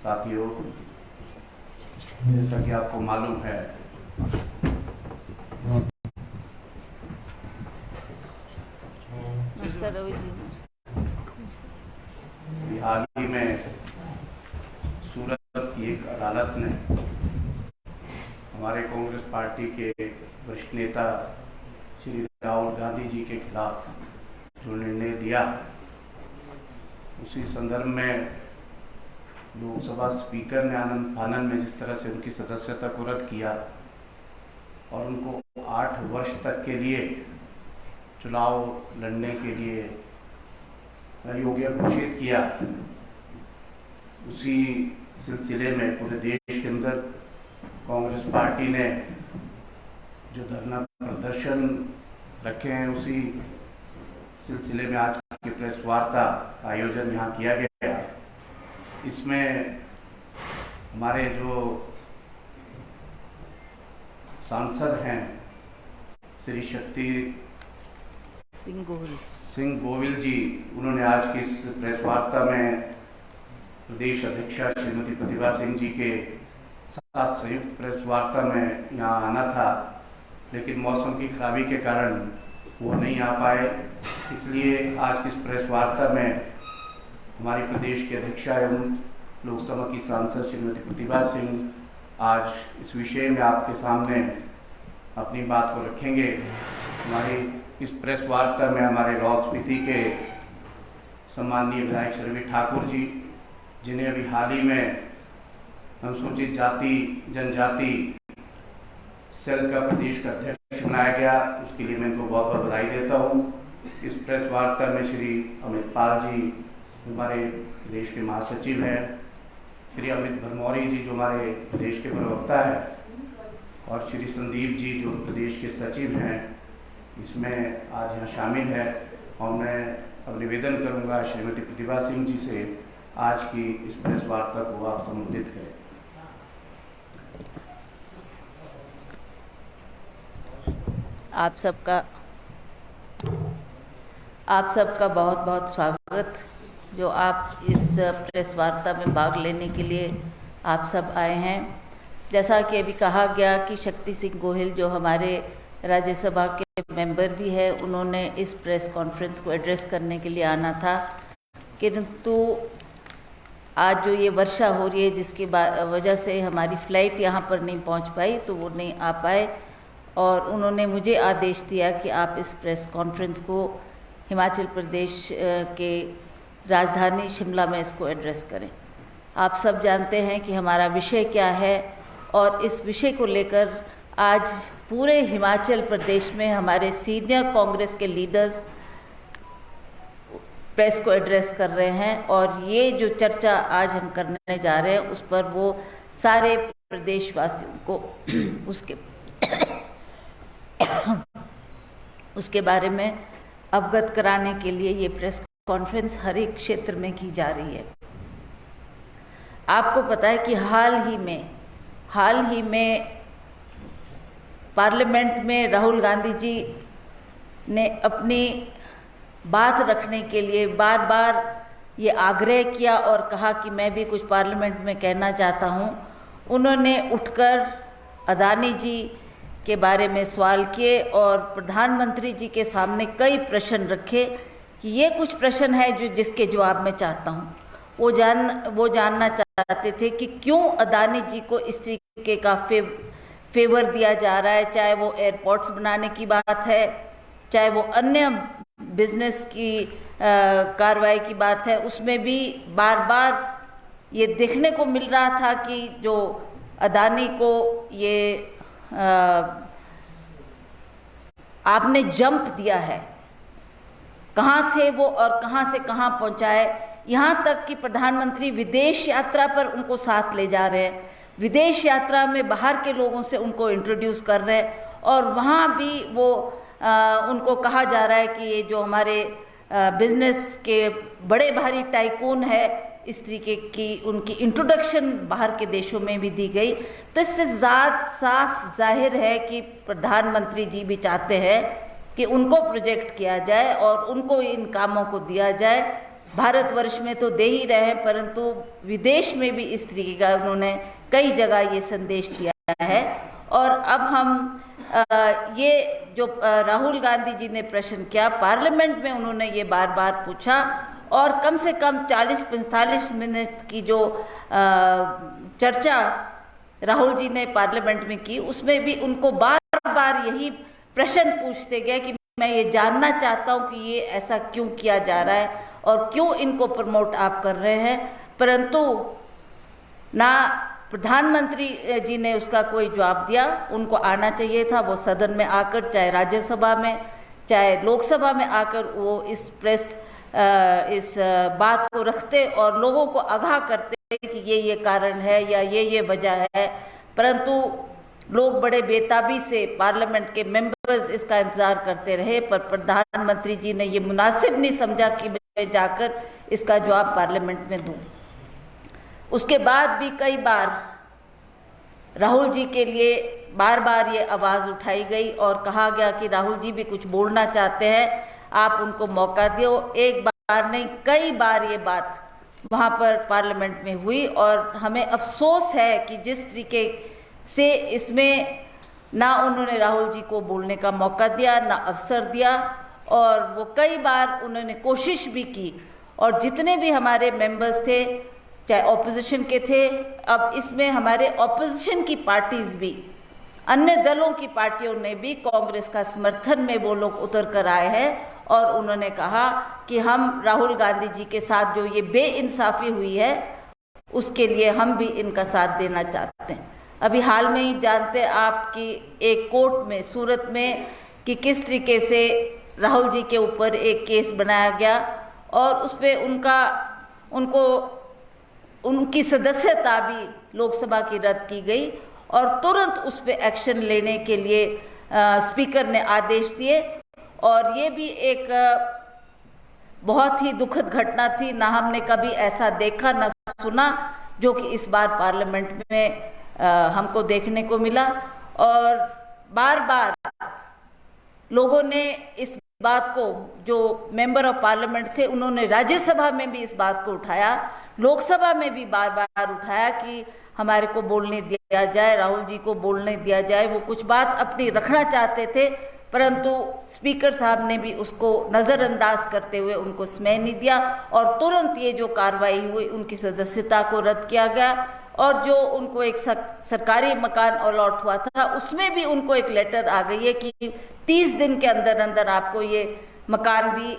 साथियों, जैसा कि आपको मालूम है हाल ही में सूरत की एक अदालत ने हमारे कांग्रेस पार्टी के वरिष्ठ नेता श्री राहुल गांधी जी के खिलाफ जो निर्णय दिया, उसी संदर्भ में लोकसभा स्पीकर ने आनंद फानन में जिस तरह से उनकी सदस्यता को रद्द किया और उनको 8 वर्ष तक के लिए चुनाव लड़ने के लिए अयोग्य घोषित किया, उसी सिलसिले में पूरे देश के अंदर कांग्रेस पार्टी ने जो धरना प्रदर्शन रखे हैं, उसी सिलसिले में आज की प्रेस वार्ता का आयोजन यहाँ किया गया। इसमें हमारे जो सांसद हैं श्री शक्ति सिंह गोविल जी, उन्होंने आज की इस प्रेस वार्ता में प्रदेश अध्यक्षा श्रीमती प्रतिभा सिंह जी के साथ संयुक्त प्रेस वार्ता में यहाँ आना था, लेकिन मौसम की खराबी के कारण वो नहीं आ पाए। इसलिए आज की इस प्रेस वार्ता में हमारी प्रदेश के अध्यक्षा एवं लोकसभा की सांसद श्रीमती प्रतिभा सिंह आज इस विषय में आपके सामने अपनी बात को रखेंगे। हमारी इस प्रेस वार्ता में हमारे लाहौल स्पीति के सम्माननीय विधायक श्री ठाकुर जी, जिन्हें अभी हाल ही में अनुसूचित जाति जनजाति सेल का प्रदेश का अध्यक्ष बनाया गया, उसके लिए मैं इनको बहुत बहुत बधाई देता हूँ। इस प्रेस वार्ता में श्री अमित पाल जी हमारे प्रदेश के महासचिव हैं, श्री अमित भरमौरी जी जो हमारे प्रदेश के प्रवक्ता हैं, और श्री संदीप जी जो प्रदेश के सचिव हैं, इसमें आज यहाँ शामिल है। और मैं अब निवेदन करूँगा श्रीमती प्रतिभा सिंह जी से आज की इस प्रेस वार्ता को आप संबोधित करें। आप सबका बहुत बहुत स्वागत, जो आप इस प्रेस वार्ता में भाग लेने के लिए आप सब आए हैं। जैसा कि अभी कहा गया कि शक्ति सिंह गोहिल जो हमारे राज्यसभा के मेंबर भी है, उन्होंने इस प्रेस कॉन्फ्रेंस को एड्रेस करने के लिए आना था, किंतु आज जो ये वर्षा हो रही है जिसकी वजह से हमारी फ़्लाइट यहाँ पर नहीं पहुँच पाई, तो वो नहीं आ पाए और उन्होंने मुझे आदेश दिया कि आप इस प्रेस कॉन्फ्रेंस को हिमाचल प्रदेश के राजधानी शिमला में इसको एड्रेस करें। आप सब जानते हैं कि हमारा विषय क्या है और इस विषय को लेकर आज पूरे हिमाचल प्रदेश में हमारे सीनियर कांग्रेस के लीडर्स प्रेस को एड्रेस कर रहे हैं और ये जो चर्चा आज हम करने जा रहे हैं उस पर वो सारे प्रदेशवासियों को उसके बारे में अवगत कराने के लिए ये प्रेस कॉन्फ्रेंस हर एक क्षेत्र में की जा रही है। आपको पता है कि हाल ही में पार्लियामेंट में राहुल गांधी जी ने अपनी बात रखने के लिए बार बार ये आग्रह किया और कहा कि मैं भी कुछ पार्लियामेंट में कहना चाहता हूँ। उन्होंने उठकर अदानी जी के बारे में सवाल किए और प्रधानमंत्री जी के सामने कई प्रश्न रखे कि ये कुछ प्रश्न है जिसके जवाब मैं चाहता हूँ। वो जानना चाहते थे कि क्यों अदानी जी को इस तरीके का फेवर दिया जा रहा है, चाहे वो एयरपोर्ट्स बनाने की बात है, चाहे वो अन्य बिजनेस की कार्रवाई की बात है, उसमें भी बार बार ये देखने को मिल रहा था कि जो अदानी को ये आपने जंप दिया है, कहाँ थे वो और कहाँ से कहाँ पहुँचाए। यहाँ तक कि प्रधानमंत्री विदेश यात्रा पर उनको साथ ले जा रहे हैं, विदेश यात्रा में बाहर के लोगों से उनको इंट्रोड्यूस कर रहे हैं और वहाँ भी वो उनको कहा जा रहा है कि ये जो हमारे बिजनेस के बड़े भारी टाइकून है, इस तरीके की उनकी इंट्रोडक्शन बाहर के देशों में भी दी गई। तो इससे साफ जाहिर है कि प्रधानमंत्री जी भी चाहते हैं कि उनको प्रोजेक्ट किया जाए और उनको इन कामों को दिया जाए। भारतवर्ष में तो दे ही रहे हैं, परंतु विदेश में भी इस तरीके का उन्होंने कई जगह ये संदेश दिया है। और अब हम ये जो राहुल गांधी जी ने प्रश्न किया पार्लियामेंट में, उन्होंने ये बार बार पूछा और कम से कम 40-45 मिनट की जो चर्चा राहुल जी ने पार्लियामेंट में की, उसमें भी उनको बार बार यही प्रश्न पूछते गए कि मैं ये जानना चाहता हूँ कि ये ऐसा क्यों किया जा रहा है और क्यों इनको प्रमोट आप कर रहे हैं, परंतु ना प्रधानमंत्री जी ने उसका कोई जवाब दिया। उनको आना चाहिए था, वो सदन में आकर, चाहे राज्यसभा में चाहे लोकसभा में आकर, वो इस बात को रखते और लोगों को आगाह करते कि ये कारण है या ये वजह है, परंतु लोग बड़े बेताबी से पार्लियामेंट के मेंबर्स इसका इंतजार करते रहे। पर प्रधानमंत्री जी ने ये मुनासिब नहीं समझा कि मैं जाकर इसका जवाब पार्लियामेंट में दूं। उसके बाद भी कई बार राहुल जी के लिए बार बार ये आवाज़ उठाई गई और कहा गया कि राहुल जी भी कुछ बोलना चाहते हैं, आप उनको मौका दो। एक बार नहीं, कई बार ये बात वहाँ पर पार्लियामेंट में हुई और हमें अफसोस है कि जिस तरीके से इसमें ना उन्होंने राहुल जी को बोलने का मौका दिया, ना अवसर दिया, और वो कई बार उन्होंने कोशिश भी की। और जितने भी हमारे मेंबर्स थे, चाहे ऑपोजिशन के थे, अब इसमें हमारे ऑपोजिशन की पार्टीज भी, अन्य दलों की पार्टियों ने भी कांग्रेस का समर्थन में वो लोग उतर कर आए हैं और उन्होंने कहा कि हम राहुल गांधी जी के साथ जो ये बेइंसाफी हुई है उसके लिए हम भी इनका साथ देना चाहते हैं। अभी हाल में ही जानते आप कि एक कोर्ट में सूरत में कि किस तरीके से राहुल जी के ऊपर एक केस बनाया गया और उस पर उनकी सदस्यता भी लोकसभा की रद्द की गई और तुरंत उस पर एक्शन लेने के लिए स्पीकर ने आदेश दिए। और ये भी एक बहुत ही दुखद घटना थी, ना हमने कभी ऐसा देखा ना सुना जो कि इस बार पार्लियामेंट में हमको देखने को मिला। और बार बार लोगों ने इस बात को, जो मेंबर ऑफ पार्लियामेंट थे उन्होंने राज्यसभा में भी इस बात को उठाया, लोकसभा में भी बार बार उठाया कि हमारे को बोलने दिया जाए, राहुल जी को बोलने दिया जाए। वो कुछ बात अपनी रखना चाहते थे, परंतु स्पीकर साहब ने भी उसको नज़रअंदाज करते हुए उनको समय नहीं दिया और तुरंत ये जो कार्रवाई हुई, उनकी सदस्यता को रद्द किया गया। और जो उनको एक सरकारी मकान अलॉट हुआ था, उसमें भी उनको एक लेटर आ गई है कि 30 दिन के अंदर अंदर आपको ये मकान भी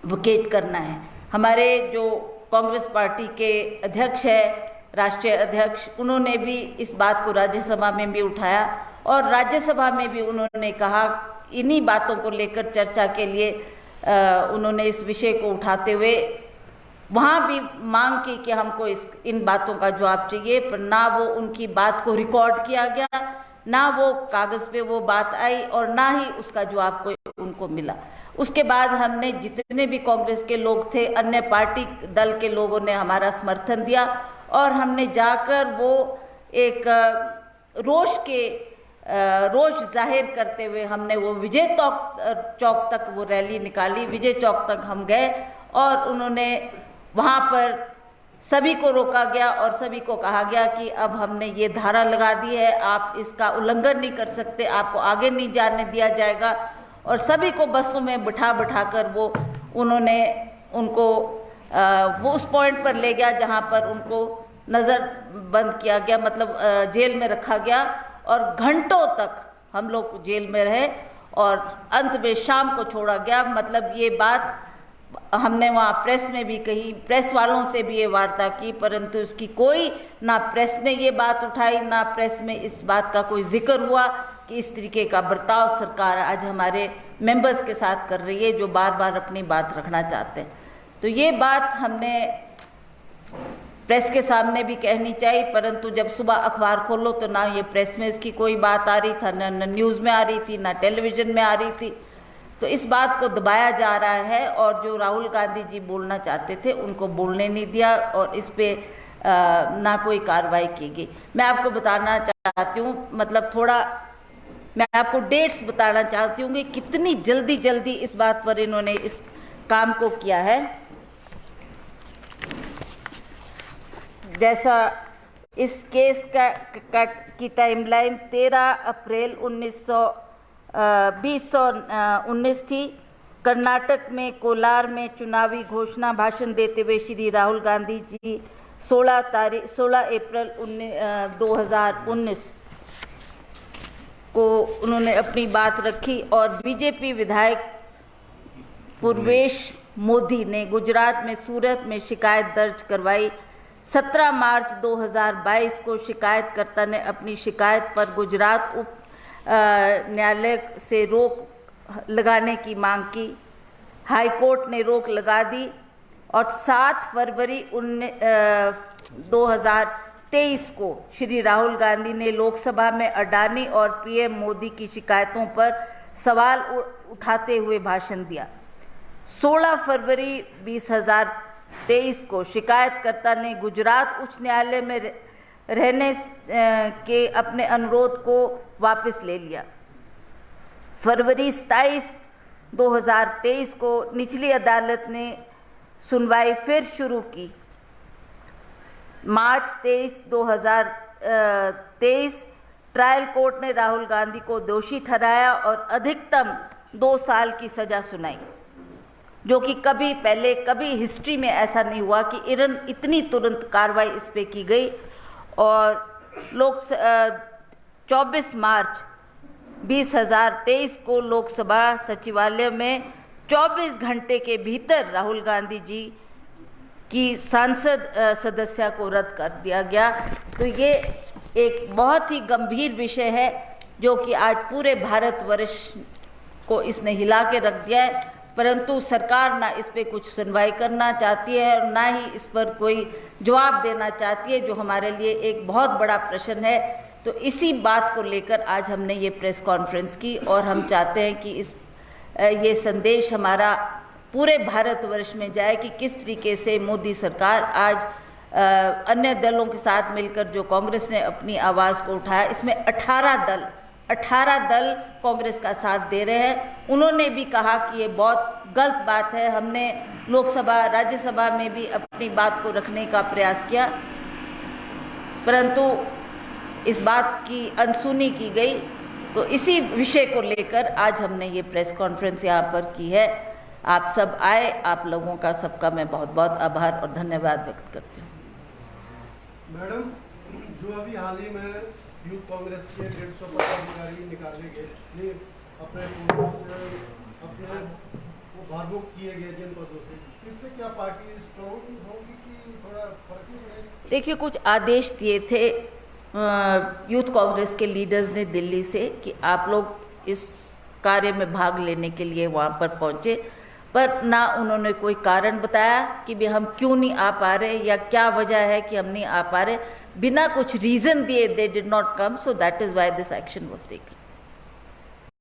वकेट करना है। हमारे जो कांग्रेस पार्टी के अध्यक्ष है, राष्ट्रीय अध्यक्ष, उन्होंने भी इस बात को राज्यसभा में भी उठाया और राज्यसभा में भी उन्होंने कहा, इन्हीं बातों को लेकर चर्चा के लिए उन्होंने इस विषय को उठाते हुए वहाँ भी मांग की कि हमको इन बातों का जवाब चाहिए, पर ना वो उनकी बात को रिकॉर्ड किया गया, ना वो कागज़ पे वो बात आई और ना ही उसका जवाब कोई उनको मिला। उसके बाद हमने जितने भी कांग्रेस के लोग थे, अन्य पार्टी दल के लोगों ने हमारा समर्थन दिया और हमने जाकर वो एक रोष जाहिर करते हुए हमने वो विजय चौक तक वो रैली निकाली। विजय चौक तक हम गए और उन्होंने वहाँ पर सभी को रोका गया और सभी को कहा गया कि अब हमने ये धारा लगा दी है, आप इसका उल्लंघन नहीं कर सकते, आपको आगे नहीं जाने दिया जाएगा। और सभी को बसों में बिठा कर वो उन्होंने उनको वो उस पॉइंट पर ले गया जहाँ पर उनको नज़र बंद किया गया, मतलब जेल में रखा गया और घंटों तक हम लोग जेल में रहे और अंत में शाम को छोड़ा गया। मतलब ये बात हमने वहाँ प्रेस में भी कही, प्रेस वालों से भी ये वार्ता की, परंतु उसकी कोई ना प्रेस ने ये बात उठाई, ना प्रेस में इस बात का कोई जिक्र हुआ कि इस तरीके का बर्ताव सरकार आज हमारे मेंबर्स के साथ कर रही है जो बार बार अपनी बात रखना चाहते हैं। तो ये बात हमने प्रेस के सामने भी कहनी चाहिए, परंतु जब सुबह अखबार खोलो तो ना ये प्रेस में इसकी कोई बात आ रही था, ना न्यूज़ में आ रही थी, ना टेलीविज़न में आ रही थी। तो इस बात को दबाया जा रहा है और जो राहुल गांधी जी बोलना चाहते थे उनको बोलने नहीं दिया और इस पे ना कोई कार्रवाई की गई। मैं आपको बताना चाहती हूँ, मतलब थोड़ा मैं आपको डेट्स बताना चाहती हूँ कि कितनी जल्दी इस बात पर इन्होंने इस काम को किया है। जैसा इस केस की टाइमलाइन 13 अप्रैल 2019 थी। कर्नाटक में कोलार में चुनावी घोषणा भाषण देते हुए श्री राहुल गांधी जी 16 अप्रैल 2019 को उन्होंने अपनी बात रखी और बीजेपी विधायक पूर्वेश मोदी ने गुजरात में सूरत में शिकायत दर्ज करवाई। 17 मार्च 2022 को शिकायतकर्ता ने अपनी शिकायत पर गुजरात उप न्यायालय से रोक लगाने की मांग की। हाईकोर्ट ने रोक लगा दी और 7 फरवरी 2023 को श्री राहुल गांधी ने लोकसभा में अडानी और पीएम मोदी की शिकायतों पर सवाल उठाते हुए भाषण दिया। 16 फरवरी 2023 को शिकायतकर्ता ने गुजरात उच्च न्यायालय में रहने के अपने अनुरोध को वापस ले लिया। फरवरी 27, 2023 को निचली अदालत ने सुनवाई फिर शुरू की। मार्च 23, 2023 ट्रायल कोर्ट ने राहुल गांधी को दोषी ठहराया और अधिकतम 2 साल की सजा सुनाई, जो कि कभी पहले कभी हिस्ट्री में ऐसा नहीं हुआ कि इतनी तुरंत कार्रवाई इस पे की गई। और 24 मार्च 2023 को लोकसभा सचिवालय में 24 घंटे के भीतर राहुल गांधी जी की सांसद सदस्यता को रद्द कर दिया गया। तो ये एक बहुत ही गंभीर विषय है जो कि आज पूरे भारतवर्ष को इसने हिला के रख दिया है, परंतु सरकार ना इस पे कुछ सुनवाई करना चाहती है और ना ही इस पर कोई जवाब देना चाहती है, जो हमारे लिए एक बहुत बड़ा प्रश्न है। तो इसी बात को लेकर आज हमने ये प्रेस कॉन्फ्रेंस की और हम चाहते हैं कि ये संदेश हमारा पूरे भारतवर्ष में जाए कि किस तरीके से मोदी सरकार आज अन्य दलों के साथ मिलकर जो कांग्रेस ने अपनी आवाज़ को उठाया, इसमें 18 दल कांग्रेस का साथ दे रहे हैं। उन्होंने भी कहा कि ये बहुत गलत बात है। हमने लोकसभा राज्यसभा में भी अपनी बात को रखने का प्रयास किया, परंतु इस बात की अनसुनी की गई। तो इसी विषय को लेकर आज हमने ये प्रेस कॉन्फ्रेंस यहाँ पर की है। आप सब आए, आप लोगों का सबका मैं बहुत बहुत आभार और धन्यवाद व्यक्त करती हूँ। मैडम, जो अभी हाल ही में यूथ कांग्रेस के 150 पदाधिकारी निकाले गए, अपने वो भागमुक्त किए गए जिन पदों से, इससे क्या पार्टी स्ट्रॉन्ग होगी कि थोड़ा फर्क नहीं पड़ेगा? देखिए, कुछ आदेश दिए थे यूथ कांग्रेस के लीडर्स ने दिल्ली से कि आप लोग इस कार्य में भाग लेने के लिए वहाँ पर पहुँचे, पर ना उन्होंने कोई कारण बताया कि भी हम क्यों नहीं आ पा रहे या क्या वजह है कि हम नहीं आ पा रहे। बिना कुछ रीज़न दिए they did not come, so that is why this action was taken.